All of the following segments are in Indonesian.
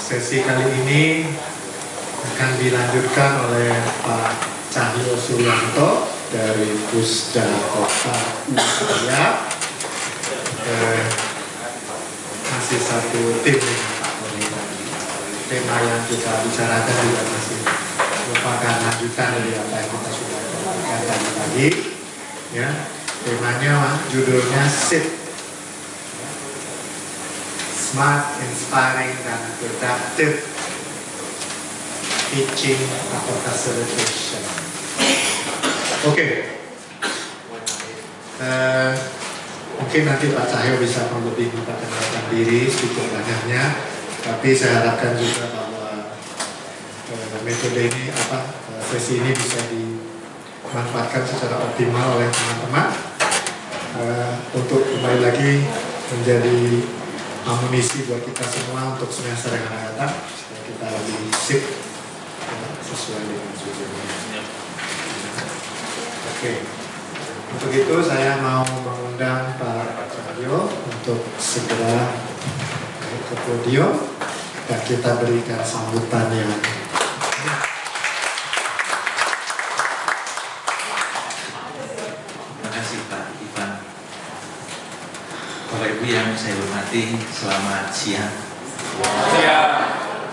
Sesi kali ini akan dilanjutkan oleh Pak Cahyo Suryanto dari Pusda Kota Surabaya. Masih satu tim nih Pak Tony. Tema yang kita bicarakan juga masih merupakan lanjutan dari apa yang kita sudah bicarakan tadi pagi. Ya, temanya judulnya SIP. Smart, inspiring, dan productive teaching atau facilitation. Oke. Mungkin nanti Pak Cahyo bisa lebih memperkenalkan diri sedikit banyaknya, tapi saya harapkan juga bahwa metode ini sesi ini bisa dimanfaatkan secara optimal oleh teman-teman untuk kembali lagi menjadi amunisi buat kita semua untuk semester yang akan datang supaya kita lebih sip sesuai dengan tujuannya. Oke. Untuk itu saya mau mengundang Pak Cahyo untuk segera naik ke podium dan kita berikan sambutan yang yang saya hormati, selamat siang.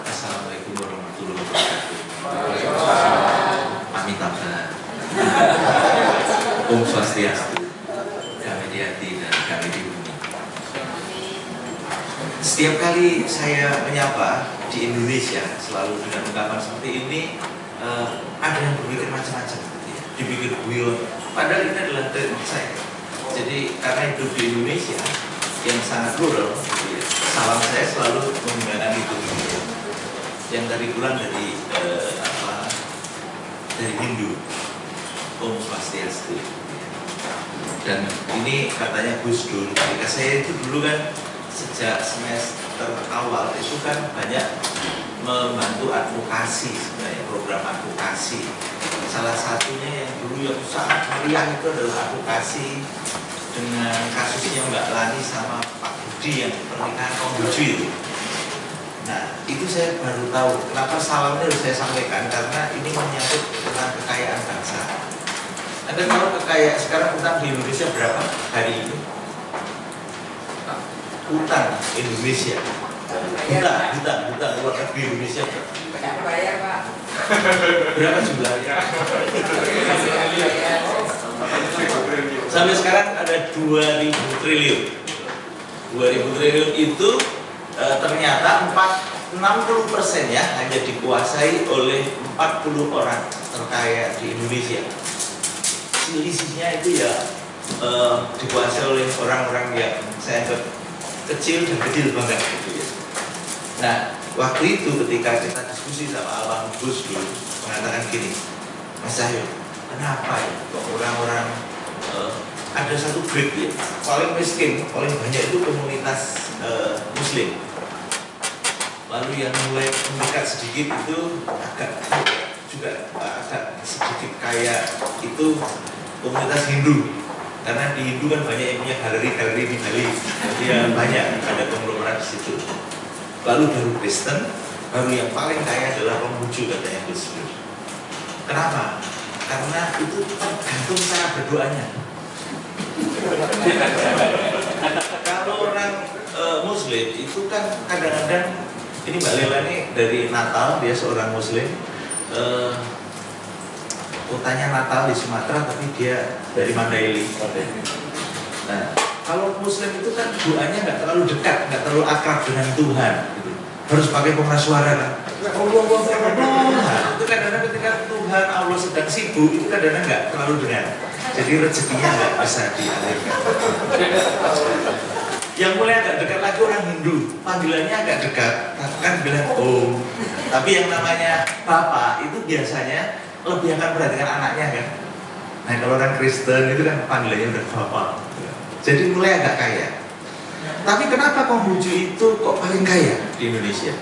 Assalamualaikum warahmatullahi wabarakatuh. Amitabha. Om Swastiastu. Kami di hati dan kami di bumi. Setiap kali saya menyapa di Indonesia selalu dengan ungkapan seperti ini, ada yang berpikir macam-macam, dipikir guyon. Padahal ini adalah trik saya. Jadi karena hidup di Indonesia yang sangat rural, salam saya selalu menggunakan itu, yang dari pulang dari Hindu, Om Swastiastu. Dan ini katanya Gus Dur. Ketika saya itu dulu kan sejak semester awal itu kan banyak membantu advokasi, sebenarnya program advokasi. Salah satunya yang dulu yang sangat meriah itu adalah advokasi dengan kasusnya Mbak Lani sama Pak Budi yang pernikahan Konghucu itu. Nah, itu saya baru tahu kenapa salamnya harus saya sampaikan, karena ini menyangkut tentang kekayaan bangsa. Anda tahu kekayaan sekarang utang di Indonesia berapa hari ini? Utang Indonesia, utang luar negeri Indonesia banyak bayar Pak. Berapa jumlahnya? Sampai sekarang ada 2.000 triliun. 2.000 triliun itu ternyata 60% ya hanya dikuasai oleh 40 orang terkaya di Indonesia. Selisihnya itu ya dikuasai oleh orang-orang yang saya anggap kecil dan kecil banget gitu ya. Nah, waktu itu ketika kita diskusi sama Almarhum Gus Dur mengatakan gini, Mas Cahyo, kenapa ya kok orang-orang ada satu grade ya, paling miskin, paling banyak itu komunitas Muslim. Lalu yang mulai mendekat sedikit itu agak sedikit kaya itu komunitas Hindu. Karena di Hindu kan banyak yang punya galeri di Bali, jadi ya banyak ada konglomerat di situ. Lalu baru Kristen, baru yang paling kaya adalah Konghucu katanya Gus Dur. Kenapa? Karena itu tergantung cara berdoanya. Kalau orang Muslim itu kan kadang-kadang, ini Mbak Lela ini dari Natal, dia seorang Muslim, kotanya Natal di Sumatera, tapi dia dari Mandailing. Nah, kalau Muslim itu kan doanya nggak terlalu dekat, nggak terlalu akrab dengan Tuhan, gitu. Harus pakai pengeras suara kan. Itu kadang-kadang ketika Tuhan Allah sedang sibuk, itu kadang-kadang nggak terlalu dengar. Jadi rezekinya nggak bisa dialirkan. Yang mulai agak dekat lagi orang Hindu, panggilannya agak dekat, kan bilang Om. Tapi yang namanya Bapak itu biasanya lebih akan perhatikan anaknya kan. Nah kalau orang Kristen itu kan panggilannya udah Bapak. Jadi mulai agak kaya. Tapi kenapa Konghucu itu kok paling kaya di Indonesia?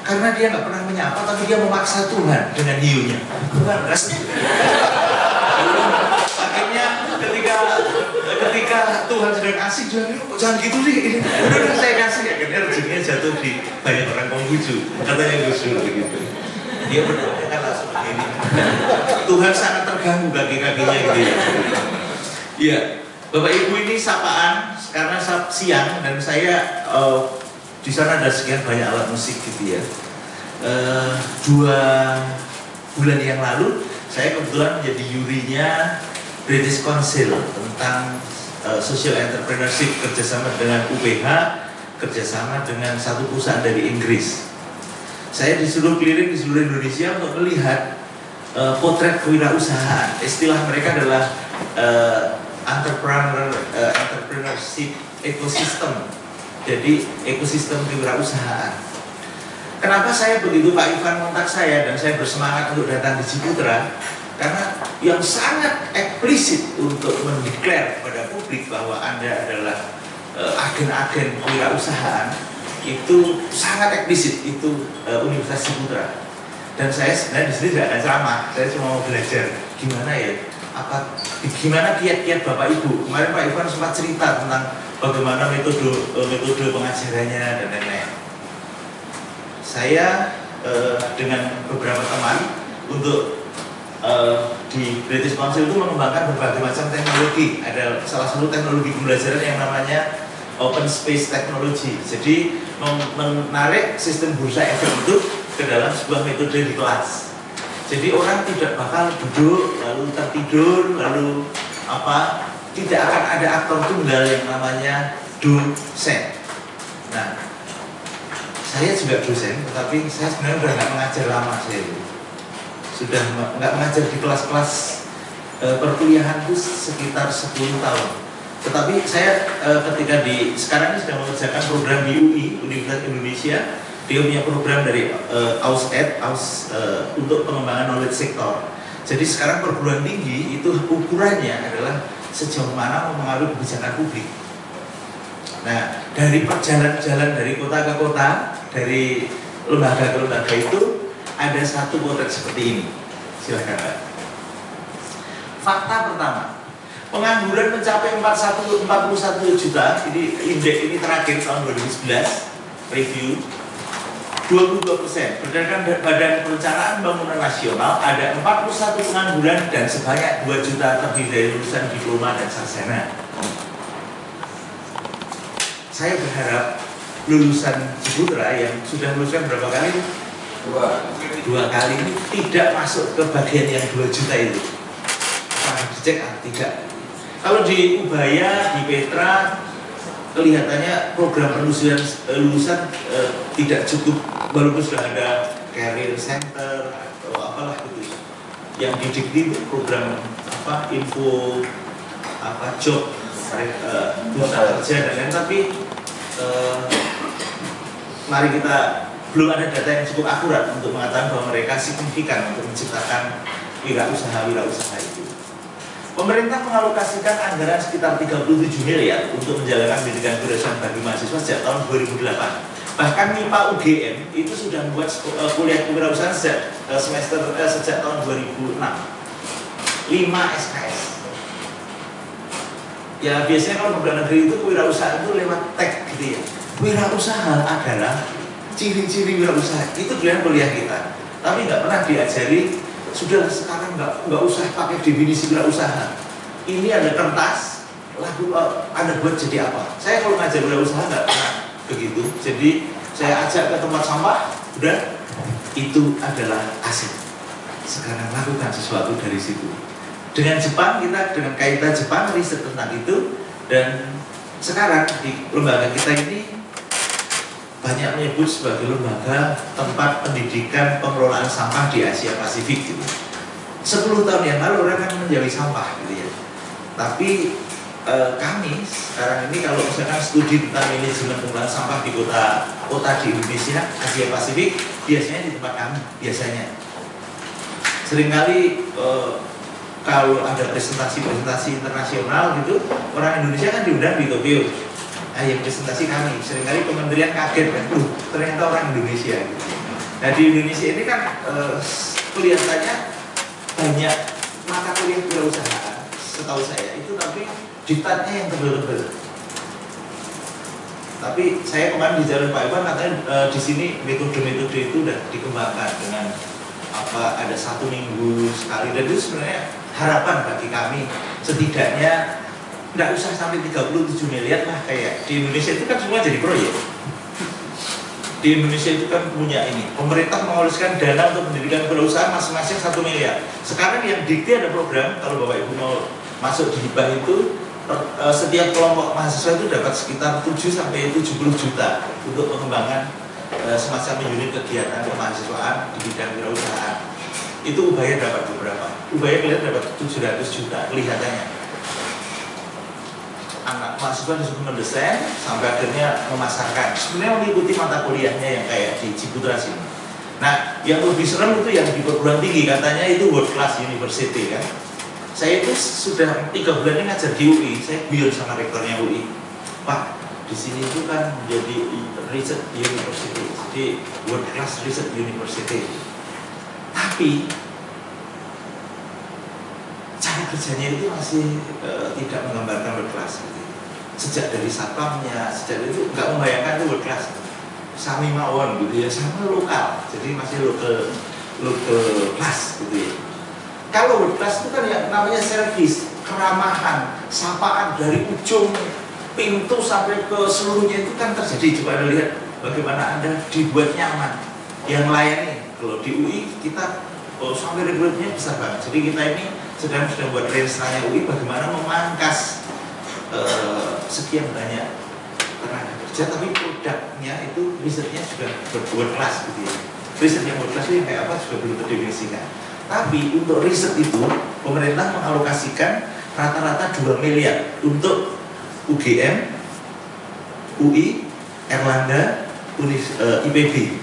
Karena dia nggak pernah menyapa, tapi dia memaksa Tuhan dengan hiunya. Akhirnya ketika Tuhan sudah kasih, jangan gitu sih. Udah saya kasih ya, karena rezekinya jatuh di banyak orang Konghucu, katanya Gus Dur begitu. Dia berdoa kan langsung begini. Tuhan sangat terganggu kaki-kakinya gitu ya. Iya, Bapak Ibu ini sapaan karena siang dan saya di sana ada sekian banyak alat musik gitu ya. 2 bulan yang lalu saya kebetulan menjadi jurinya British Council tentang social entrepreneurship kerjasama dengan UPH, kerjasama dengan satu perusahaan dari Inggris. Saya disuruh keliling di seluruh Indonesia untuk melihat potret kewirausahaan. Istilah mereka adalah entrepreneurship ecosystem. Jadi ekosistem kewirausahaan. Kenapa saya begitu Pak Ivan kontak saya dan saya bersemangat untuk datang di Ciputra? Karena yang sangat eksplisit untuk mendeklar kepada publik bahwa Anda adalah agen-agen kewirausahaan itu sangat eksplisit, itu Universitas Ciputra. Dan saya sebenarnya di sini tidak ada ceramah, saya cuma mau belajar gimana ya, gimana kiat-kiat Bapak Ibu. Kemarin Pak Ivan sempat cerita tentang bagaimana metode pengajarannya dan lain-lain. Saya dengan beberapa teman untuk di British Council itu mengembangkan berbagai macam teknologi. Ada salah satu teknologi pembelajaran yang namanya Open Space Technology. Jadi menarik sistem bursa efek itu ke dalam sebuah metode di kelas. Jadi orang tidak bakal duduk lalu tertidur lalu tidak akan ada aktor tunggal yang namanya dosen. Nah, saya juga dosen, tetapi saya sebenarnya udah nggak mengajar lama saya itu. Sudah nggak mengajar di kelas-kelas perkuliahan itu sekitar 10 tahun. Tetapi saya ketika sekarang ini sedang mengerjakan program di UI, Universitas Indonesia. Dia punya program dari AUSED untuk pengembangan knowledge sector. Jadi sekarang perguruan tinggi itu ukurannya adalah sejauh mana mempengaruhi kebijakan publik. Nah, dari perjalanan dari kota ke kota, dari lembaga ke lembaga itu ada satu potret seperti ini. Silakan Pak. Fakta pertama, pengangguran mencapai 41 juta. Ini indeks ini terakhir tahun 2011 review. 22%. Berdasarkan Badan Perencanaan Pembangunan Nasional ada 41 pengangguran dan sebanyak 2 juta terdiri dari lulusan diploma dan sarjana. Saya berharap lulusan Ciputra yang sudah luluskan berapa kali? Dua kali ini tidak masuk ke bagian yang 2 juta itu. Apakah dicek? Tidak. Kalau di Ubaya, di Petra, kelihatannya program lulusan tidak cukup, walaupun sudah ada career center atau apalah gitu yang didikti program info job bursa kerja dan lain, tapi mari kita belum ada data yang cukup akurat untuk mengatakan bahwa mereka signifikan untuk menciptakan wirausaha itu. Pemerintah mengalokasikan anggaran sekitar 37 miliar untuk menjalankan pendidikan kewirausahaan bagi mahasiswa sejak tahun 2008. Bahkan MIPA UGM itu sudah membuat kuliah kewirausahaan sejak tahun 2006. 5 SKS. Ya biasanya kalau pegawai negeri itu kewirausahaan itu lewat teks gitu ya. Wirausaha adalah ciri-ciri wirausaha. Itu kuliah kita. Tapi nggak pernah diajari. Sudah sekarang nggak usah pakai definisi wirausaha. Ini ada kertas, lalu Anda buat jadi apa? Saya kalau ngajar wirausaha nggak pernah begitu. Jadi saya ajak ke tempat sampah, udah itu adalah aset. Sekarang lakukan sesuatu dari situ. Dengan Jepang kita dengan kaitan Jepang riset tentang itu, dan sekarang di lembaga kita ini banyak menyebut sebagai lembaga tempat pendidikan pengelolaan sampah di Asia Pasifik gitu. 10 tahun yang lalu orang kan menjauhi sampah gitu ya. Tapi kami sekarang ini kalau misalkan studi tentang manajemen pengelolaan sampah di kota di Indonesia, Asia Pasifik, biasanya di tempat kami biasanya. Seringkali kalau ada presentasi internasional gitu, orang Indonesia kan diundang di Tokyo. Yang presentasi kami, seringkali kementerian kaget kan, ternyata orang Indonesia. Nah di Indonesia ini kan kelihatannya banyak mata kuliah kewirausahaan, setahu saya itu, tapi diktatnya yang tebel-tebel. Tapi saya kemarin di jalan Pak Iwan katanya di sini metode-metode itu udah dikembangkan dengan ada 1 minggu sekali, dan itu sebenarnya harapan bagi kami setidaknya nggak usah sampai 37 miliar lah. Kayak di Indonesia itu kan semua jadi proyek. Di Indonesia itu kan punya ini, pemerintah mengoluskan dana untuk pendidikan perusahaan masing-masing 1 miliar. Sekarang yang dikti ada program, kalau Bapak Ibu mau masuk di hibah itu, setiap kelompok mahasiswa itu dapat sekitar 7 sampai 70 juta untuk pengembangan semacam unit kegiatan kemahasiswaan di bidang wirausahaan. Itu Ubaya dapat beberapa. Ubaya kelihatan dapat 700 juta kelihatannya. Anak mahasiswa disuruh mendesain sampai akhirnya memasarkan. Sebenarnya mengikuti mata kuliahnya yang kayak di Ciputra sini. Nah, yang lebih serem itu yang di perguruan tinggi, katanya itu world class university kan. Saya itu sudah 3 bulan ini ngajar di UI. Saya guyon sama rektornya UI. Pak, di sini itu kan menjadi research university, jadi world class research university. Tapi cara kerjanya itu masih tidak menggambarkan world class. Sejak dari satpamnya, sejak itu nggak membayangkan itu world class. Sami mawon gitu ya, sama lokal, jadi masih local class gitu ya. Kalau world class itu kan yang namanya service, keramahan, sapaan dari ujung pintu sampai ke seluruhnya itu kan terjadi. Coba Anda lihat bagaimana Anda dibuat nyaman, yang layani. Kalau di UI kita sampai regulernya besar banget. Jadi kita ini sedang buat rensanya UI bagaimana memangkas sekian banyak tenaga kerja, tapi produknya itu risetnya juga berbuat kelas gitu ya. Riset yang berkelas itu kayak apa juga belum terdefinisikan. Tapi untuk riset itu pemerintah mengalokasikan rata-rata 2 miliar untuk UGM, UI, Erlangga, IPB.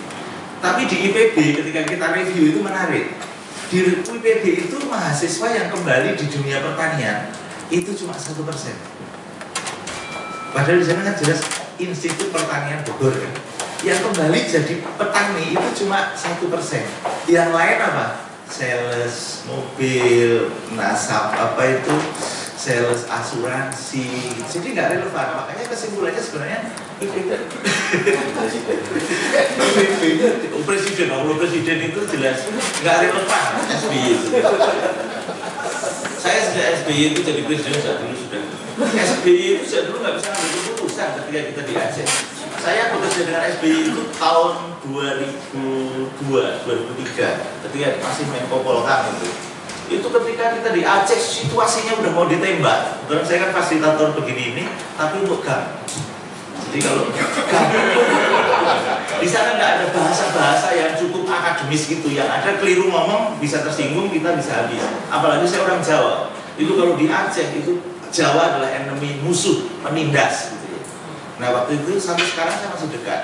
Tapi di IPB ketika kita review itu menarik. Di IPB itu mahasiswa yang kembali di dunia pertanian itu cuma 1%. Padahal di sana kan jelas Institut Pertanian Bogor kan. Yang kembali jadi petani itu cuma 1%. Yang lain apa? Sales mobil, nasab sales asuransi. Jadi nggak relevan. Makanya kesimpulannya sebenarnya presiden itu jelas nggak relevan SBY itu. Saya sejak SBY itu jadi presiden saat dulu sudah. SBY itu sejak dulu nggak bisa ambil keputusan ketika kita di Aceh. Saya bekerja dengan SBY itu tahun 2002-2003 ketika masih Menko Polhukam itu. Itu ketika kita di Aceh situasinya udah mau ditembak. Karena saya kan fasilitator begini ini, tapi untuk GAM. Jadi kalau GAM di sana nggak ada bahasa-bahasa yang cukup akademis gitu, yang ada keliru ngomong bisa tersinggung, kita bisa habis. Apalagi saya orang Jawa. Itu kalau di Aceh itu Jawa adalah enemy, musuh, penindas gitu ya. Nah waktu itu sampai sekarang saya masih dekat.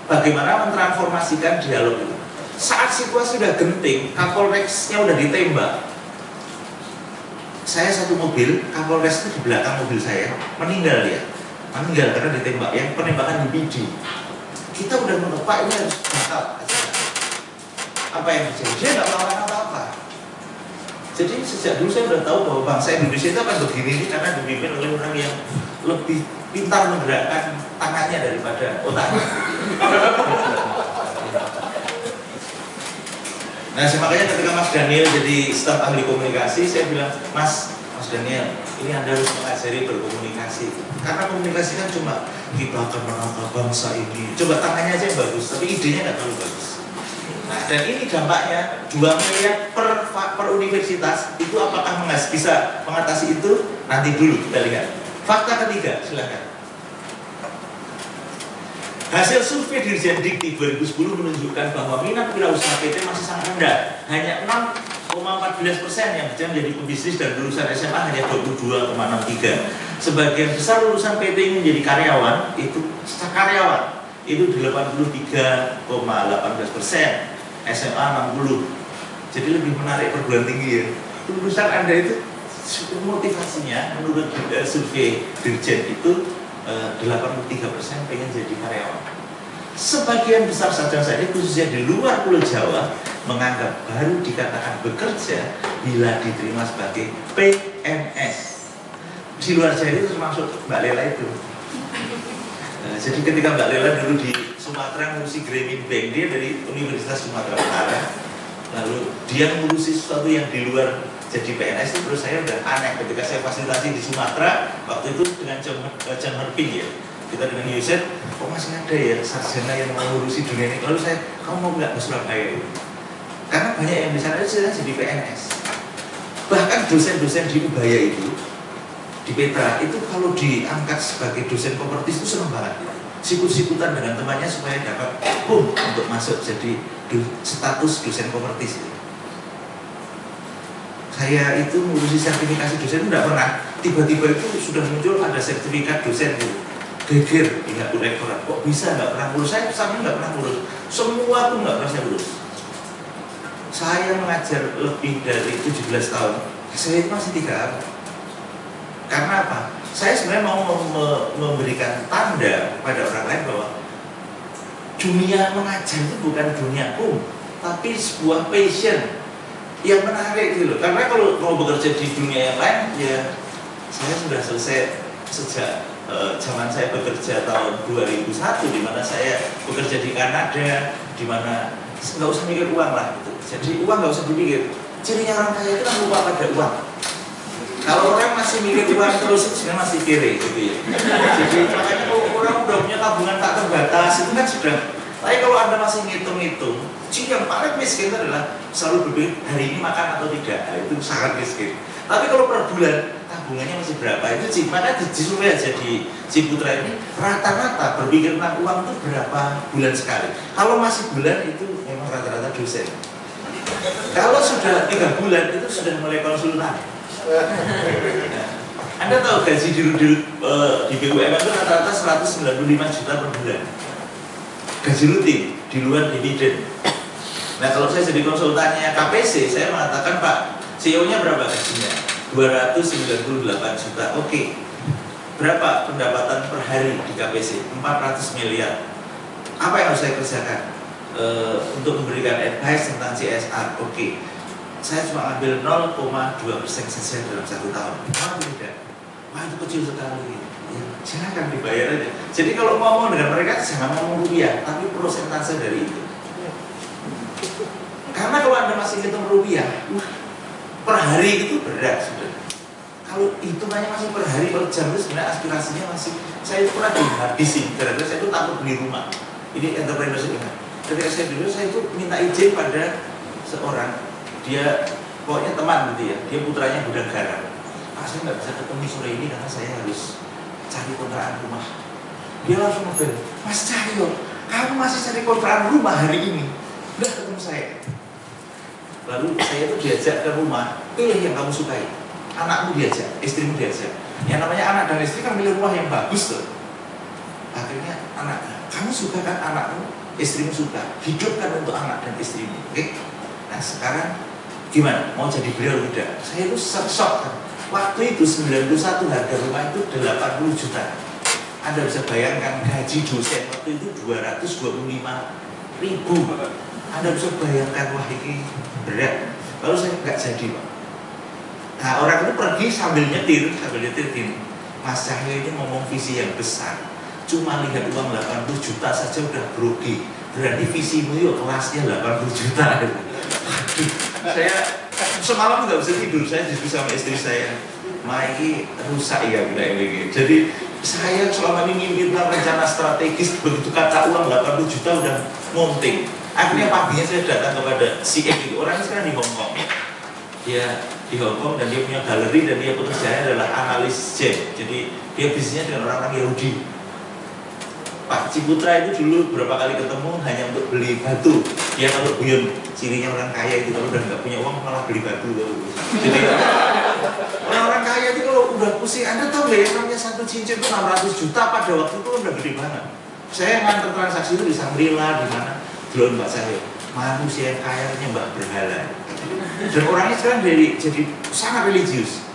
Bagaimana mentransformasikan dialog itu? Saat situasi sudah genting, Kapolresnya udah ditembak. Saya satu mobil, Kapolres itu di belakang mobil saya, meninggal dia. Meninggal karena ditembak, yang penembakan di PD. Kita udah menepak ini harus batal. Apa yang terjadi? Dia nggak melakukan apa-apa. Jadi sejak dulu saya udah tahu bahwa bangsa Indonesia itu akan begini ini karena dipimpin oleh orang yang lebih pintar menggerakkan tangannya daripada otaknya. Nah, makanya ketika Mas Daniel jadi staf ahli komunikasi, saya bilang, Mas Daniel, ini Anda harus mengajari berkomunikasi. Karena komunikasi kan cuma kita akan menangkap bangsa ini. Coba tangannya aja yang bagus, tapi idenya nggak terlalu bagus. Nah, dan ini dampaknya 2 miliar per universitas. Itu apakah bisa mengatasi itu? Nanti dulu kita lihat. Fakta ketiga, silakan. Hasil survei Dirjen Dikti 2010 menunjukkan bahwa minat wirausaha PT masih sangat rendah, hanya 6,14% yang menjadi pebisnis dan lulusan SMA hanya 22,63. Sebagian besar lulusan PT ini menjadi karyawan, itu 83,18%, SMA 60. Jadi lebih menarik perguruan tinggi ya. Lulusan Anda itu motivasinya menurut survei Dirjen itu 83% pengen jadi karyawan. Sebagian besar sarjana ini khususnya di luar Pulau Jawa menganggap baru dikatakan bekerja bila diterima sebagai PNS. di luar Jawa itu termasuk Mbak Lela itu. Jadi ketika Mbak Lela dulu di Sumatera ngurusi Grameen Bank, dia dari Universitas Sumatera Utara, lalu dia ngurusi sesuatu yang di luar jadi PNS itu. Terus saya udah aneh ketika saya fasilitasi di Sumatera waktu itu dengan John Herping ya, kita dengan USAID, kok masih ada ya sarjana yang mau ngurusi dunia ini. Lalu saya, kamu mau nggak ke Surabaya? Karena banyak yang di sana itu jadi PNS. Bahkan dosen-dosen di Ubaya itu, di Petra itu kalau diangkat sebagai dosen komertis itu senang banget, sikut-sikutan dengan temannya supaya dapat untuk masuk jadi status dosen komertis. Saya itu ngurusi sertifikasi dosen itu tidak pernah, tiba-tiba itu sudah muncul ada sertifikat dosen itu geger pihak rektorat, kok bisa nggak pernah ngurus. Saya sama nggak pernah ngurus, semua pun nggak pernah saya urus. Saya mengajar lebih dari 17 tahun, saya itu masih 3 Karena apa? Saya sebenarnya mau memberikan tanda pada orang lain bahwa dunia mengajar itu bukan dunia tapi sebuah passion yang menarik gitu loh. Karena kalau mau bekerja di dunia yang lain, ya saya sudah selesai sejak zaman saya bekerja tahun 2001, di mana saya bekerja di Kanada, di mana nggak usah mikir uang lah gitu. Jadi uang nggak usah dipikir. Cirinya orang kaya itu kan lupa pada uang. Kalau orang masih mikir uang terus itu sebenarnya masih kere gitu ya. Jadi makanya kalau orang udah punya tabungan tak terbatas itu kan sudah. Tapi kalau Anda masih ngitung-ngitung, yang paling miskin itu adalah selalu berpikir hari ini makan atau tidak. Nah, itu sangat miskin. Tapi kalau per bulan tabungannya masih berapa itu sih. Makanya di survei aja di Ciputra ini rata-rata berpikir tentang uang itu berapa bulan sekali. Kalau masih bulan itu memang rata-rata dosen. Kalau sudah 3 bulan itu sudah mulai konsultan. Anda tahu gaji di BUMN itu rata-rata 195 juta per bulan. Gaji rutin di luar dividen. Nah kalau saya jadi konsultannya KPC, saya mengatakan Pak, CEO-nya berapa gajinya? 298 juta. Oke. Berapa pendapatan per hari di KPC? 400 miliar. Apa yang harus saya kerjakan? Untuk memberikan advice tentang CSR. Oke. Saya cuma ambil 0,2% saja dalam 1 tahun. Kenapa tidak? Wah itu kecil sekali. Ya, silakan dibayar aja. Jadi kalau ngomong dengan mereka jangan ngomong rupiah, tapi persentase dari itu. Karena kalau Anda masih hitung rupiah, per hari itu berat sudah. Kalau hitungannya masih per hari, per jam itu sebenarnya aspirasinya masih. Saya itu pernah dihabisin, karena saya itu takut beli rumah. Ini entrepreneurship. Ketika saya dulu, saya itu minta izin pada seorang. Dia pokoknya teman gitu ya, dia putranya gudang garam. Pak saya nggak bisa ketemu sore ini karena saya harus cari kontrakan rumah. Dia langsung ngobrol, Mas Cahyo, kamu masih cari kontrakan rumah hari ini? Udah ketemu saya. Lalu saya itu diajak ke rumah, pilih yang kamu sukai. Anakmu diajak, istrimu diajak. Yang namanya anak dan istri kan milih rumah yang bagus tuh. Akhirnya anak, kamu suka kan anakmu, istrimu suka. Hidupkan untuk anak dan istrimu, oke? Nah sekarang gimana? Mau jadi beliau tidak? Saya itu shock kan. Waktu itu 91 harga rumah itu 80 juta. Anda bisa bayangkan gaji dosen waktu itu 225.000. Anda bisa bayangkan wah ini berat. Lalu saya nggak jadi Pak. Nah orang itu pergi sambil nyetir gini. Mas Cahyo ini ngomong visi yang besar. Cuma lihat uang 80 juta saja udah grogi. Berarti visimu yuk kelasnya 80 juta. Saya semalam nggak bisa tidur, saya diskusi sama istri saya. Maiki rusak ya bilang ini. Jadi saya selama ini mimpi tentang rencana strategis, begitu kata uang 80 juta udah monting. Akhirnya paginya saya datang kepada CM itu, orangnya sekarang di Hong Kong. Dia di Hong Kong dan dia punya galeri dan dia pekerjaannya adalah analis gem. Jadi dia bisnisnya dengan orang-orang Yahudi. Pak Ciputra itu dulu berapa kali ketemu hanya untuk beli batu. Dia kalau guyon, cirinya orang kaya itu kalau udah nggak punya uang malah beli batu. Jadi orang-orang kaya itu kalau udah pusing, Anda tahu nggak ya namanya satu cincin itu 600 juta pada waktu itu udah gede banget. Saya nganter transaksi itu di Shangri-La di mana belum Mbak Cahyo. Manusia yang kaya nyembah berhala. Dan orangnya sekarang jadi sangat religius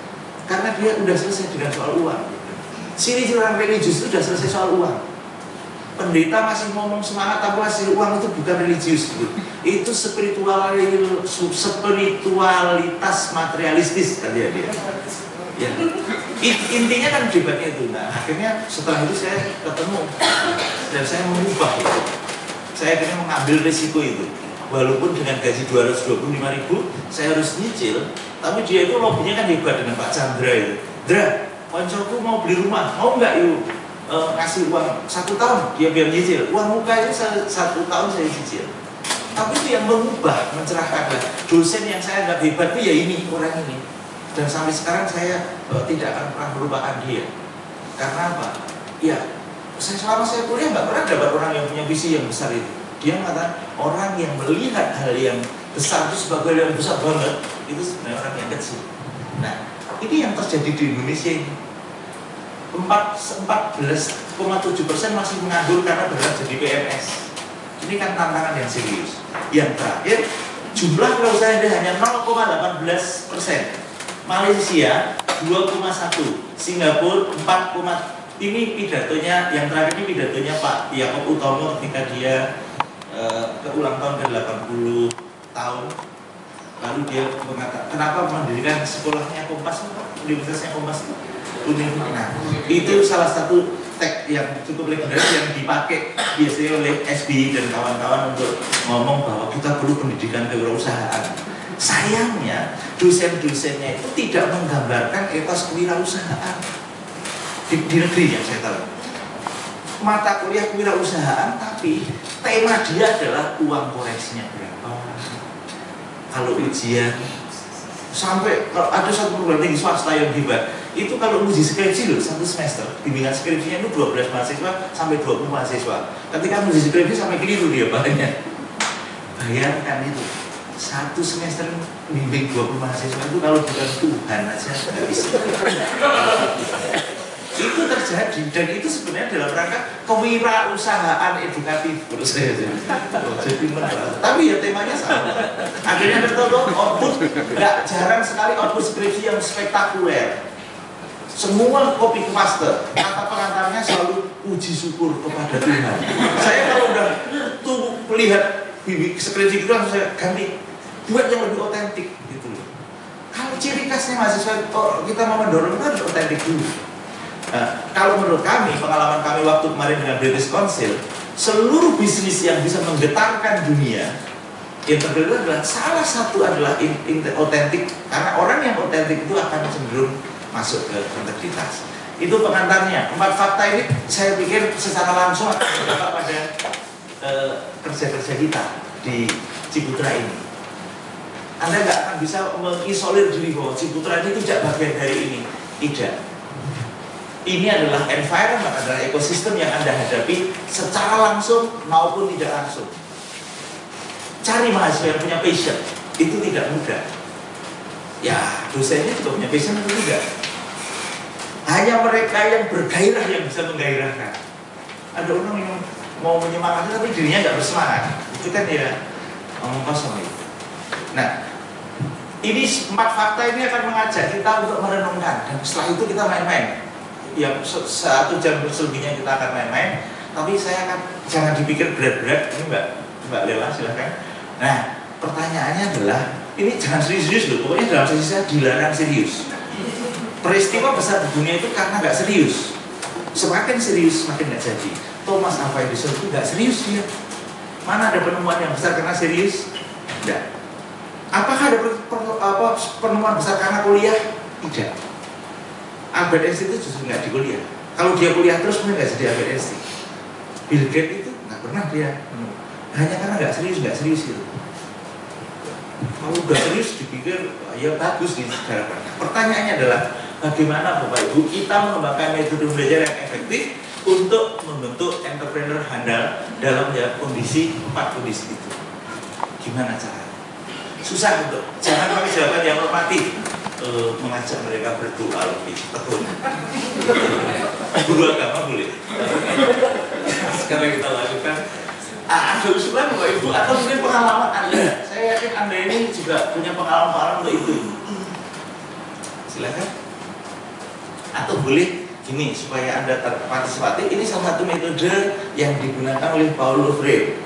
karena dia udah selesai dengan soal uang. Sini orang religius itu udah selesai soal uang. Pendeta masih ngomong semangat tapi hasil uang itu bukan religius gitu. Itu spiritualitas materialistis tadi dia. Ya. Intinya kan debatnya itu. Nah, akhirnya setelah itu saya ketemu dan saya mengubah itu. Saya akhirnya mengambil risiko itu. Walaupun dengan gaji 225.000 saya harus nyicil, tapi dia itu lobbynya kan hebat dengan Pak Chandra itu. Dra, koncoku mau beli rumah, mau nggak yuk ngasih uang 1 tahun dia biar nyicil. Uang muka itu 1 tahun saya cicil. Tapi itu yang mengubah, mencerahkan. Dosen yang saya anggap hebat itu ya ini, orang ini. Dan sampai sekarang saya tidak akan pernah melupakan dia. Karena apa? Ya, selama saya kuliah nggak pernah dapat orang yang punya visi yang besar itu. Dia mengatakan orang yang melihat hal yang besar itu sebagai yang besar banget, itu sebenarnya orang yang kecil. Nah, ini yang terjadi di Indonesia ini. 14,7% masih menganggur karena bergerak jadi PNS. Ini kan tantangan yang serius. Yang terakhir, jumlah kewirausahaan hanya 0,18%. Malaysia 2,1, Singapura 4, ini pidatonya yang terakhir ini pidatonya Pak Yaakob Utomo ketika dia ke ulang tahun ke-80 tahun. Lalu dia mengatakan kenapa mendirikan sekolahnya Kompas, Universitasnya Kompas. Nah, itu salah satu teks yang cukup legendaris yang dipakai biasanya oleh SBY dan kawan-kawan untuk ngomong bahwa kita perlu pendidikan kewirausahaan. Sayangnya dosen-dosennya itu tidak menggambarkan etos kewirausahaan di negeri yang saya tahu. Mata kuliah kewirausahaan, tapi tema dia adalah uang koreksinya berapa. Kalau ujian sampai kalau ada satu perguruan tinggi swasta yang hebat, itu kalau uji skripsi loh 1 semester, bimbingan skripsinya itu 12 mahasiswa sampai 20 mahasiswa. Ketika uji skripsi sampai keliru dia banyak. Bayangkan itu. 1 semester bimbing 20 mahasiswa itu kalau bukan Tuhan aja nggak bisa. Itu terjadi dan itu sebenarnya dalam rangka kewirausahaan edukatif menurut saya. Jadi tapi ya temanya sama. Akhirnya betul output nggak jarang sekali output skripsi yang spektakuler. Semua copy paste, kata pengantarnya selalu puji syukur kepada Tuhan. Saya kalau udah tuh melihat skripsi itu langsung saya ganti buat yang lebih otentik gitu loh. Kalau ciri khasnya mahasiswa kita mau mendorong itu harus otentik dulu. Nah, kalau menurut kami, pengalaman kami waktu kemarin dengan British Council, seluruh bisnis yang bisa menggetarkan dunia, integrator adalah salah satu adalah otentik, karena orang yang otentik itu akan cenderung masuk ke integritas. Itu pengantarnya. 4 fakta ini saya pikir secara langsung akan berdampak pada kerja-kerja kita di Ciputra ini. Anda nggak akan bisa mengisolir diri bahwa Ciputra ini tidak bagian dari ini. Tidak. Ini adalah environment, adalah ekosistem yang Anda hadapi secara langsung maupun tidak langsung. Cari mahasiswa yang punya passion, itu tidak mudah. Ya, dosennya juga punya passion atau tidak. Hanya mereka yang bergairah yang bisa menggairahkan. Ada orang yang mau menyemangati tapi dirinya nggak bersemangat. Itu kan ya omong kosong itu. Nah, ini 4 fakta ini akan mengajak kita untuk merenungkan dan setelah itu kita main-main. Ya 1 jam selebihnya kita akan main-main. Tapi saya akan jangan dipikir berat-berat. Ini Mbak Lela silahkan. Nah, pertanyaannya adalah ini jangan serius-serius loh. Pokoknya dalam sesi saya dilarang serius. Peristiwa besar di dunia itu karena nggak serius. Semakin serius semakin nggak jadi. Thomas Alva Edison itu nggak serius dia. Mana ada penemuan yang besar karena serius? Tidak. Apakah ada penemuan besar karena kuliah? Tidak. Albert Einstein itu justru nggak di kuliah. Kalau dia kuliah terus mungkin nggak jadi Albert Einstein. Bill Gates itu nggak pernah dia hanya karena nggak serius itu. Kalau udah serius dipikir ya bagus di sejarah. Pertanyaannya adalah bagaimana Bapak Ibu kita mengembangkan metode belajar yang efektif untuk membentuk entrepreneur handal dalam kondisi 4 kondisi itu. Gimana caranya? Susah untuk jangan pakai jawaban yang normatif. Mengajak mereka berdoa lebih tekun. Guru agama boleh. Sekarang kita lakukan. Ada usulan Bapak Ibu atau mungkin pengalaman Anda. Saya yakin Anda ini juga punya pengalaman untuk itu. Silakan. Atau boleh gini supaya Anda terpartisipatif. Ini salah satu metode yang digunakan oleh Paulo Freire.